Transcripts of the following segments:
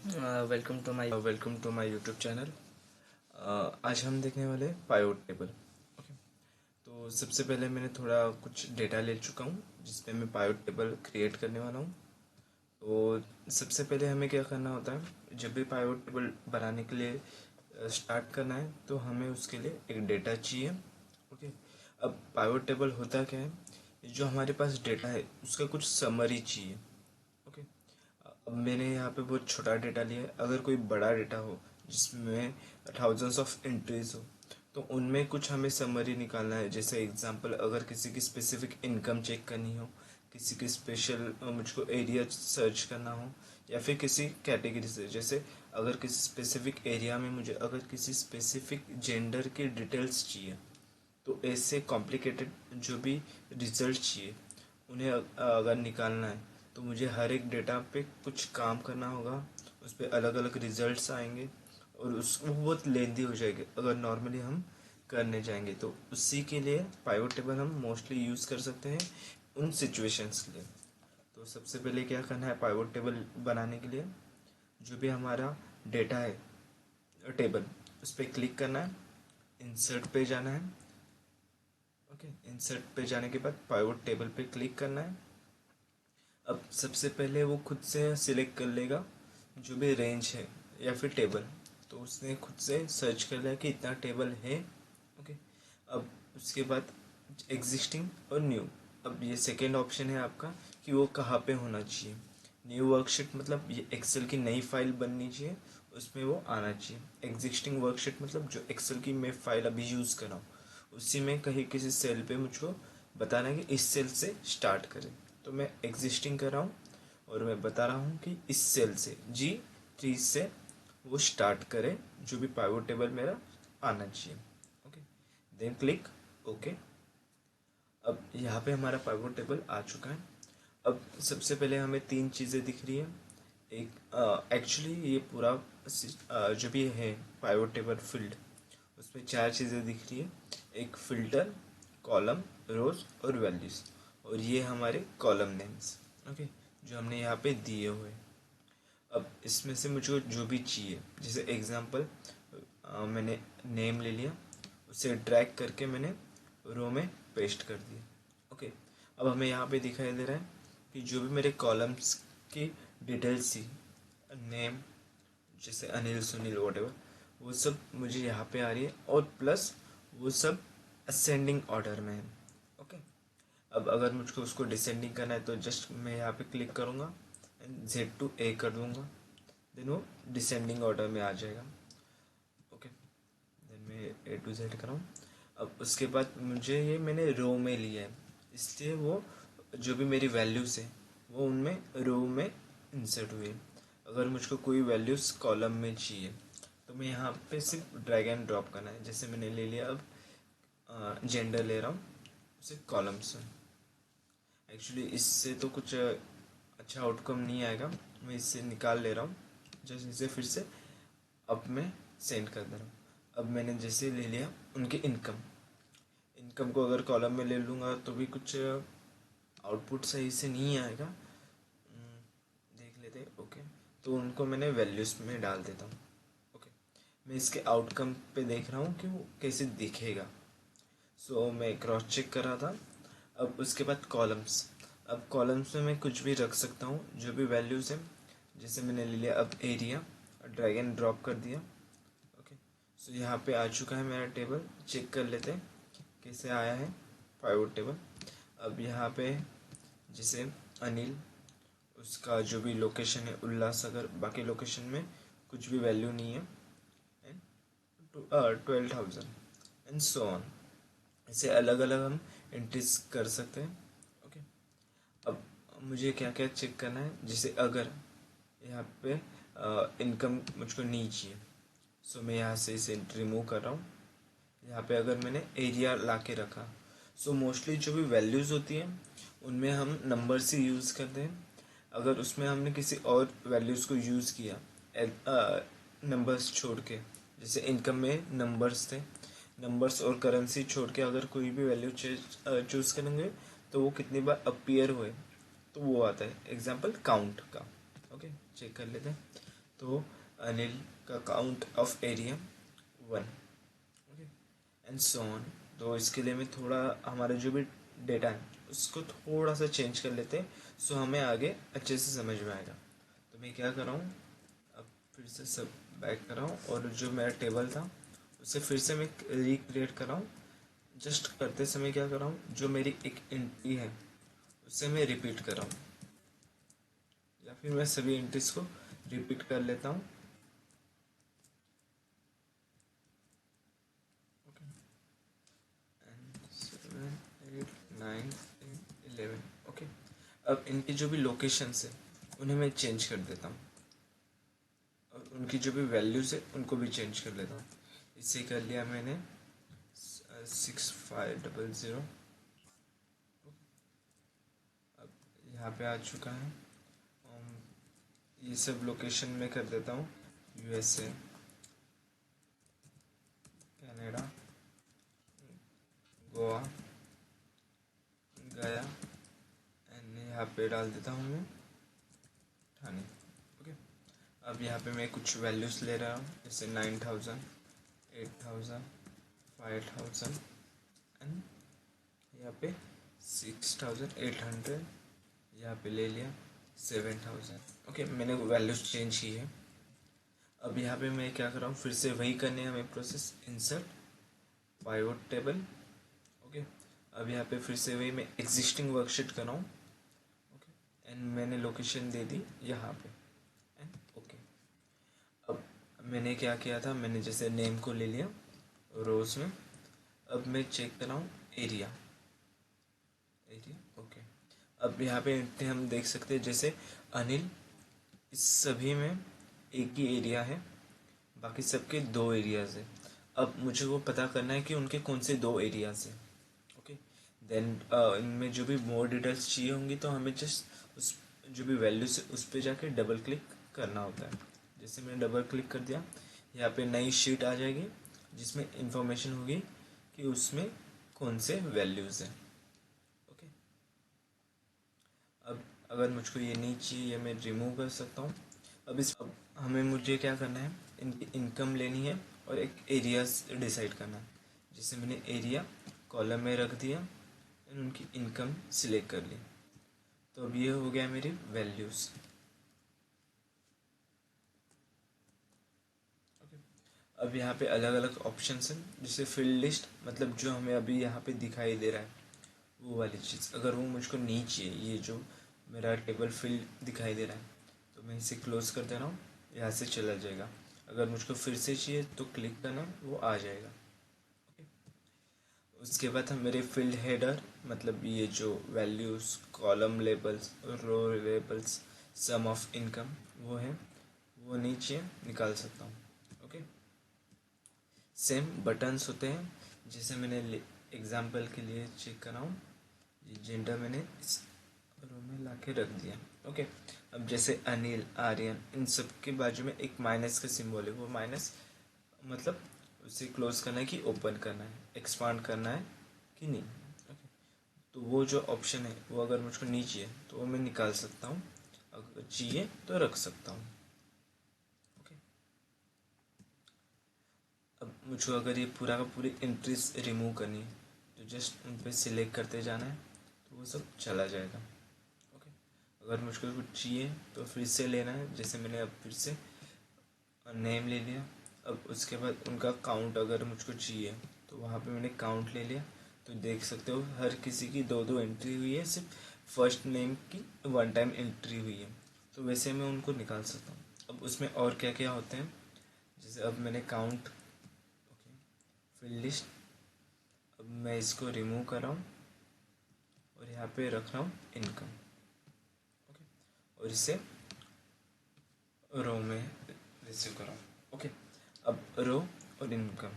Welcome to my YouTube channel. आज हम देखने वाले पाइवट टेबल। ओके, तो सबसे पहले मैंने थोड़ा कुछ डेटा ले चुका हूँ जिसपे मैं पाइवट टेबल क्रिएट करने वाला हूँ। तो सबसे पहले हमें क्या करना होता है, जब भी पाइवट टेबल बनाने के लिए स्टार्ट करना है तो हमें उसके लिए एक डेटा चाहिए। ओके, अब पाइवट टेबल होता क्या है, जो हमारे पास डेटा है उसका कुछ समरी चाहिए। ओके, अब मैंने यहाँ पे बहुत छोटा डेटा लिया है। अगर कोई बड़ा डेटा हो जिसमें थाउजेंड्स ऑफ एंट्रीज हो तो उनमें कुछ हमें समरी निकालना है। जैसे एग्जांपल, अगर किसी की स्पेसिफिक इनकम चेक करनी हो, किसी की स्पेशल मुझको एरिया सर्च करना हो, या फिर किसी कैटेगरी से, जैसे अगर किसी स्पेसिफिक एरिया में मुझे अगर किसी स्पेसिफिक जेंडर की डिटेल्स चाहिए, तो ऐसे कॉम्प्लिकेटेड जो भी रिजल्ट चाहिए उन्हें अगर निकालना है तो मुझे हर एक डेटा पे कुछ काम करना होगा। उस पर अलग अलग रिजल्ट्स आएंगे और वो बहुत लेंदी हो जाएगी अगर नॉर्मली हम करने जाएंगे। तो उसी के लिए पाइवट टेबल हम मोस्टली यूज़ कर सकते हैं उन सिचुएशंस के लिए। तो सबसे पहले क्या करना है, पाइवट टेबल बनाने के लिए जो भी हमारा डेटा है टेबल, उस पर क्लिक करना है, इंसर्ट पे जाना है। ओके, इंसर्ट पे जाने के बाद पाइवट टेबल पे क्लिक करना है। अब सबसे पहले वो खुद से सिलेक्ट कर लेगा जो भी रेंज है या फिर टेबल, तो उसने खुद से सर्च कर लिया कि इतना टेबल है। ओके, अब उसके बाद एग्जिस्टिंग और न्यू, अब ये सेकेंड ऑप्शन है आपका कि वो कहाँ पे होना चाहिए। न्यू वर्कशीट मतलब ये एक्सेल की नई फाइल बननी चाहिए, उसमें वो आना चाहिए। एग्जिस्टिंग वर्कशीट मतलब जो एक्सेल की मैं फाइल अभी यूज़ कर रहा हूँ उसी में कहीं किसी सेल पे मुझको बताना है कि इस सेल से स्टार्ट करें, तो मैं एग्जिस्टिंग कर रहा हूँ और मैं बता रहा हूँ कि इस सेल से G3 से वो स्टार्ट करे जो भी पाइवट टेबल मेरा आना चाहिए। Okay, then click okay. अब यहाँ पे हमारा पाइवट टेबल आ चुका है। अब सबसे पहले हमें तीन चीज़ें दिख रही है। एक एक्चुअली ये पूरा जो भी है पाइवट टेबल फील्ड, उसमें चार चीज़ें दिख रही है। एक फिल्टर, कॉलम, रोज और वैल्यूज, और ये हमारे कॉलम नेम्स। ओके, जो हमने यहाँ पे दिए हुए हैं। अब इसमें से मुझे जो भी चाहिए, जैसे एग्जांपल मैंने नेम ले लिया, उसे ड्रैग करके मैंने रो में पेस्ट कर दिया। ओके, अब हमें यहाँ पे दिखाई दे रहा है कि जो भी मेरे कॉलम्स की डिटेल्स थी, नेम जैसे अनिल, सुनील, वॉटेवर, वो सब मुझे यहाँ पे आ रही है और प्लस वो सब असेंडिंग ऑर्डर में है। ओके, अब अगर मुझको उसको डिसेंडिंग करना है तो जस्ट मैं यहाँ पे क्लिक करूँगा एंड Z to A कर दूँगा, देन वो डिसेंडिंग ऑर्डर में आ जाएगा। ओके, देन मैं A to Z कराऊँ। अब उसके बाद मुझे ये मैंने रो में लिया है, इसलिए वो जो भी मेरी वैल्यूज़ है वो उनमें रो में इंसर्ट हुई है। अगर मुझको कोई वैल्यूज़ कॉलम में चाहिए तो मैं यहाँ पे सिर्फ ड्रैग एंड ड्रॉप करना है। जैसे मैंने ले लिया, अब जेंडर ले रहा हूँ, उसे कॉलम्स में। एक्चुअली इससे तो कुछ अच्छा आउटकम नहीं आएगा, मैं इससे निकाल ले रहा हूँ। जैसे इसे फिर से अब मैं सेंड कर दे रहा हूँ। अब मैंने जैसे ले लिया उनकी इनकम, इनकम को अगर कॉलम में ले लूँगा तो भी कुछ आउटपुट सही से नहीं आएगा। देख लेते हैं। ओके, तो उनको मैंने वैल्यूज़ में डाल देता हूँ। ओके, मैं इसके आउटकम पे देख रहा हूँ कि वो कैसे दिखेगा। सो मैं क्रॉस चेक कर रहा था। अब उसके बाद कॉलम्स, अब कॉलम्स में मैं कुछ भी रख सकता हूँ जो भी वैल्यूज़ हैं। जैसे मैंने ले लिया अब एरिया, ड्रैग एंड ड्रॉप कर दिया। ओके, सो यहाँ पे आ चुका है मेरा टेबल। चेक कर लेते हैं कैसे आया है पाइवट टेबल। अब यहाँ पे जैसे अनिल, उसका जो भी लोकेशन है उल्लासनगर, बाकी लोकेशन में कुछ भी वैल्यू नहीं है, एंड 12,000 एंड सो ऑन। ऐसे अलग अलग हम एंट्रीज कर सकते हैं। ओके, अब मुझे क्या क्या चेक करना है, जैसे अगर यहाँ पे इनकम मुझको नहीं चाहिए, सो मैं यहाँ से इसे रिमूव कर रहा हूँ। यहाँ पे अगर मैंने एरिया ला के रखा, सो मोस्टली जो भी वैल्यूज़ होती हैं उनमें हम नंबर्स ही यूज़ करते हैं। अगर उसमें हमने किसी और वैल्यूज़ को यूज़ किया नंबर्स छोड़ के, जैसे इनकम में नंबर्स थे, नंबर्स और करेंसी छोड़ के अगर कोई भी वैल्यू चूज़ करेंगे तो वो कितनी बार अपीयर हुए तो वो आता है। एग्जांपल काउंट का। ओके, चेक कर लेते हैं। तो अनिल का count of area 1, okay, and so on. तो इसके लिए मैं थोड़ा हमारा जो भी डेटा है उसको थोड़ा सा चेंज कर लेते हैं, सो हमें आगे अच्छे से समझ में आएगा। तो मैं क्या कर रहा हूँ, अब फिर से सब बैक कर रहा हूँ और जो मेरा टेबल था उसे फिर से मैं रिक्रिएट कर रहा हूँ। जस्ट करते समय क्या कर रहा हूँ, जो मेरी एक एंट्री है उसे मैं रिपीट कर रहा हूँ, या फिर मैं सभी एंट्रीज को रिपीट कर लेता हूँ। Okay, and 7 8 9 10 11। ओके, अब इनकी जो भी लोकेशंस है उन्हें मैं चेंज कर देता हूँ, और उनकी जो भी वैल्यूज़ है उनको भी चेंज कर लेता हूँ। इसे कर लिया मैंने 6500। अब यहाँ पे आ चुका है। ये सब लोकेशन में कर देता हूँ, यूएसए, कनाडा, गोवा, गया, एंड यहाँ पे डाल देता हूँ मैं ठाणे। ओके, अब यहाँ पे मैं कुछ वैल्यूज़ ले रहा हूँ, जैसे 9000, 8000, 5000, एंड यहाँ पे 6800, यहाँ पे ले लिया 7000। ओके, मैंने वैल्यूज चेंज की है। अब यहाँ पे मैं क्या कर रहा हूँ, फिर से वही करने हमें process, insert pivot table. Okay, अब यहाँ पे फिर से वही मैं एग्जिस्टिंग वर्कशीट कर रहा हूँ। ओके, एंड मैंने लोकेशन दे दी यहाँ पे, एंड ओके। अब मैंने क्या किया था, मैंने जैसे नेम को ले लिया रोज में। अब मैं चेक कर रहा हूँ एरिया, ओके। अब यहाँ पे हम देख सकते हैं जैसे अनिल, इस सभी में एक ही एरिया है, बाकी सबके 2 एरियाज है। अब मुझे वो पता करना है कि उनके कौन से 2 एरियाज हैं। ओके, देन इनमें जो भी मोर डिटेल्स चाहिए होंगी तो हमें जस्ट उस जो भी वैल्यूज है उस पर जाके डबल क्लिक करना होता है। जैसे मैंने डबल क्लिक कर दिया, यहाँ पे नई शीट आ जाएगी जिसमें इंफॉर्मेशन होगी कि उसमें कौन से वैल्यूज़ हैं। ओके, अब अगर मुझको ये नहीं चाहिए, ये मैं रिमूव कर सकता हूँ। अब हमें मुझे क्या करना है, इनकी इनकम लेनी है और एक एरिया डिसाइड करना है। जैसे मैंने एरिया कॉलम में रख दिया एंड उनकी इनकम सिलेक्ट कर ली। तो अब ये हो गया मेरी वैल्यूज़। अब यहाँ पे अलग अलग ऑप्शंस हैं, जैसे फील्ड लिस्ट, मतलब जो हमें अभी यहाँ पे दिखाई दे रहा है वो वाली चीज़। अगर वो मुझको नहीं चाहिए, ये जो मेरा टेबल फील्ड दिखाई दे रहा है, तो मैं इसे क्लोज कर दे रहा हूँ, यहाँ से चला जाएगा। अगर मुझको फिर से चाहिए तो क्लिक करना, वो आ जाएगा। ओके, उसके बाद हम मेरे फील्ड हेडर, मतलब ये जो values, column labels, row labels, sum of income, वो है, वो नीचे निकाल सकता हूँ। ओके, सेम बटन्स होते हैं, जैसे मैंने एग्जांपल के लिए चेक कर रहा हूँ, ये जेंडर मैंने इस रो में ला के रख दिया। ओके, अब जैसे अनिल, आर्यन, इन सब के बाजू में एक माइनस का सिंबल है, वो माइनस मतलब उसे क्लोज करना है कि ओपन करना है, एक्सपांड करना है कि नहीं। ओके, तो वो जो ऑप्शन है वो अगर मुझको नहीं चाहिए तो वो मैं निकाल सकता हूँ, अगर चाहिए तो रख सकता हूँ। ओके, अब मुझको अगर ये पूरा का पूरी एंट्रीज रिमूव करनी है तो जस्ट उन पर सिलेक्ट करते जाना है, तो वो सब चला जाएगा। ओके, अगर मुझको कुछ चाहिए तो फिर से लेना है, जैसे मैंने अब फिर से नेम ले लिया। अब उसके बाद उनका काउंट अगर मुझको चाहिए तो वहाँ पे मैंने काउंट ले लिया। तो देख सकते हो हर किसी की 2-2 एंट्री हुई है, सिर्फ फर्स्ट नेम की 1 टाइम एंट्री हुई है। तो वैसे मैं उनको निकाल सकता हूँ। अब उसमें और क्या क्या होते हैं, जैसे अब मैंने काउंट, ओके, फील्ड लिस्ट, अब मैं इसको रिमूव कर रहा हूँ और यहाँ पे रख रहा हूँ इनकम। ओके, और इसे रो में रिसीव कर रहा हूँ। ओके, अब रो और इनकम,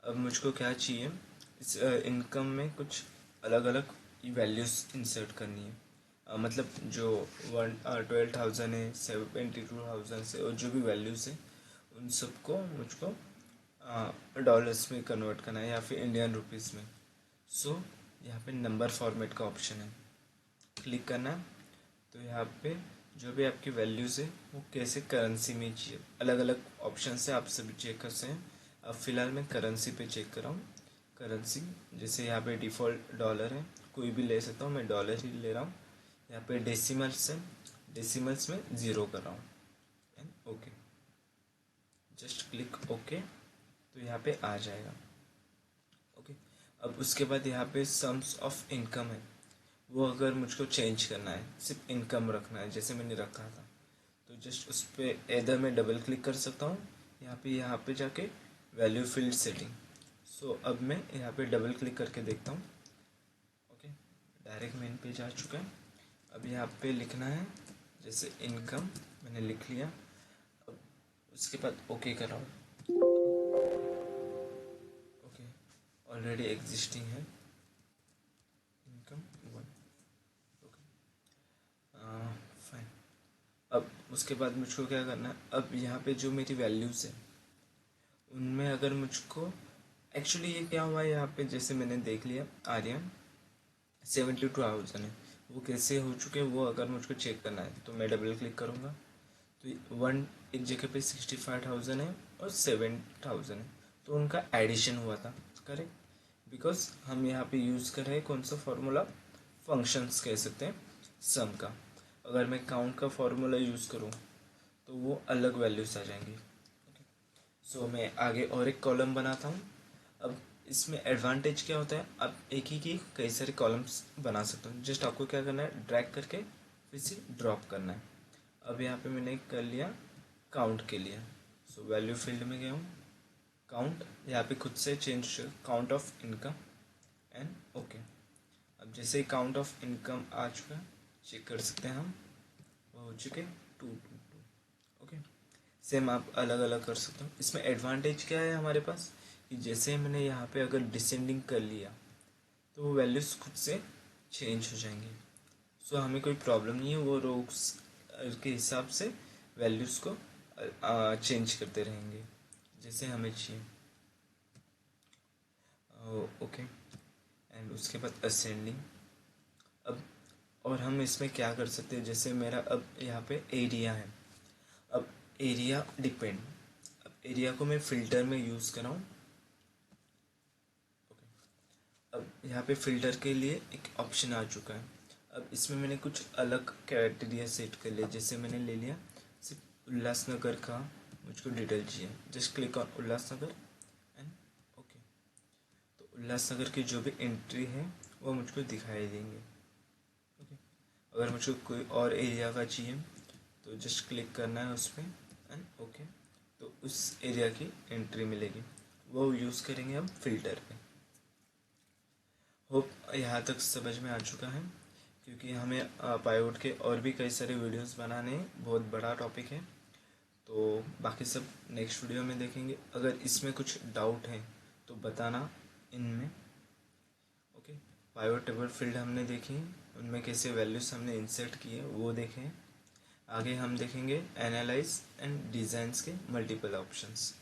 अब मुझको क्या चाहिए, इस इनकम में कुछ अलग अलग वैल्यूज़ इंसर्ट करनी है। मतलब जो 12,000 है, 72,000 से, और जो भी वैल्यूज़ है उन सबको मुझको डॉलर्स में कन्वर्ट करना है या फिर इंडियन रुपीज़ में। सो यहाँ पे नंबर फॉर्मेट का ऑप्शन है, क्लिक करना है। तो यहाँ पे जो भी आपकी वैल्यूज़ है वो कैसे करेंसी में चाहिए, अलग अलग ऑप्शन से आप सभी चेक कर सकते हैं। अब फिलहाल मैं करेंसी पे चेक कर रहा हूँ। करेंसी जैसे यहाँ पे डिफ़ॉल्ट डॉलर है, कोई भी ले सकता हूँ, मैं डॉलर ही ले रहा हूँ। यहाँ पे डेसिमल्स है, डेसिमल्स में 0 कर रहा हूँ and okay, just click okay, तो यहाँ पे आ जाएगा। ओके, अब उसके बाद यहाँ पे सम्स ऑफ इनकम है, वो अगर मुझको चेंज करना है, सिर्फ इनकम रखना है जैसे मैंने रखा था, तो जस्ट उस पर इधर में डबल क्लिक कर सकता हूँ। यहाँ पे जाके वैल्यू फील्ड सेटिंग। सो अब मैं यहाँ पे डबल क्लिक करके देखता हूँ। ओके, डायरेक्ट मेन पेज आ चुका है। अब यहाँ पे लिखना है जैसे इनकम, मैंने लिख लिया। अब उसके बाद ओके कर रहा हूँ। ओके, ऑलरेडी एग्जिस्टिंग है इनकम 1। Okay, fine. अब उसके बाद मुझको क्या करना है, अब यहाँ पे जो मेरी वैल्यूज़ है उनमें अगर मुझको एक्चुअली ये क्या हुआ है यहाँ पे, जैसे मैंने देख लिया आर्यन 72,000 है, वो कैसे हो चुके हैं वो अगर मुझको चेक करना है तो मैं डबल क्लिक करूँगा तो वन एक जगह पे 65,000 है और 7,000 है, तो उनका एडिशन हुआ था। करेक्ट, बिकॉज हम यहाँ पे यूज़ कर रहे हैं कौन सा फार्मूला, फंक्शंस कह सकते हैं सम का। अगर मैं काउंट का फार्मूला यूज़ करूँ तो वो अलग वैल्यूज आ जाएंगी। सो मैं आगे और एक कॉलम बनाता हूँ। अब इसमें एडवांटेज क्या होता है, आप एक ही की कई सारे कॉलम्स बना सकते हो। जस्ट आपको क्या करना है, ड्रैग करके फिर से ड्रॉप करना है। अब यहाँ पे मैंने कर लिया काउंट के लिए। सो वैल्यू फील्ड में गया हूँ, काउंट, यहाँ पे खुद से change count of income and okay. अब जैसे ही काउंट ऑफ इनकम आ चुका है, चेक कर सकते हैं हम, वो हो चुके 222। ओके, सेम आप अलग अलग कर सकते हो। इसमें एडवांटेज क्या है हमारे पास कि जैसे मैंने यहाँ पे अगर डिसेंडिंग कर लिया तो वो वैल्यूज़ खुद से चेंज हो जाएंगी। सो हमें कोई प्रॉब्लम नहीं है, वो रोज के हिसाब से वैल्यूज़ को चेंज करते रहेंगे जैसे हमें चाहिए। ओके, एंड उसके बाद असेंडिंग। अब और हम इसमें क्या कर सकते हैं, जैसे मेरा अब यहाँ पे एरिया है, अब एरिया डिपेंड, अब एरिया को मैं फ़िल्टर में यूज़ कर रहा हूँ। अब यहाँ पे फ़िल्टर के लिए एक ऑप्शन आ चुका है। अब इसमें मैंने कुछ अलग क्राइटेरिया सेट कर लिया, जैसे मैंने ले लिया सिर्फ उल्लासनगर का मुझको डिटेल चाहिए, just click on Ulhasnagar and okay. तो उल्लासनगर की जो भी एंट्री है वो मुझको दिखाई देंगे। ओके, अगर मुझको कोई और एरिया का चाहिए तो जस्ट क्लिक करना है उस पर एंड ओके, तो उस एरिया की एंट्री मिलेगी, वो यूज़ करेंगे हम फिल्टर पे। होप यहाँ तक समझ में आ चुका है, क्योंकि हमें पाइवट के और भी कई सारे वीडियोस बनाने हैं, बहुत बड़ा टॉपिक है, तो बाकी सब नेक्स्ट वीडियो में देखेंगे। अगर इसमें कुछ डाउट है तो बताना इनमें। ओके, पाइवट टेबल फील्ड हमने देखी, उनमें कैसे वैल्यूज़ हमने इंसर्ट किए वो देखें। आगे हम देखेंगे एनालाइज एंड डिज़ाइंस के मल्टीपल ऑप्शंस।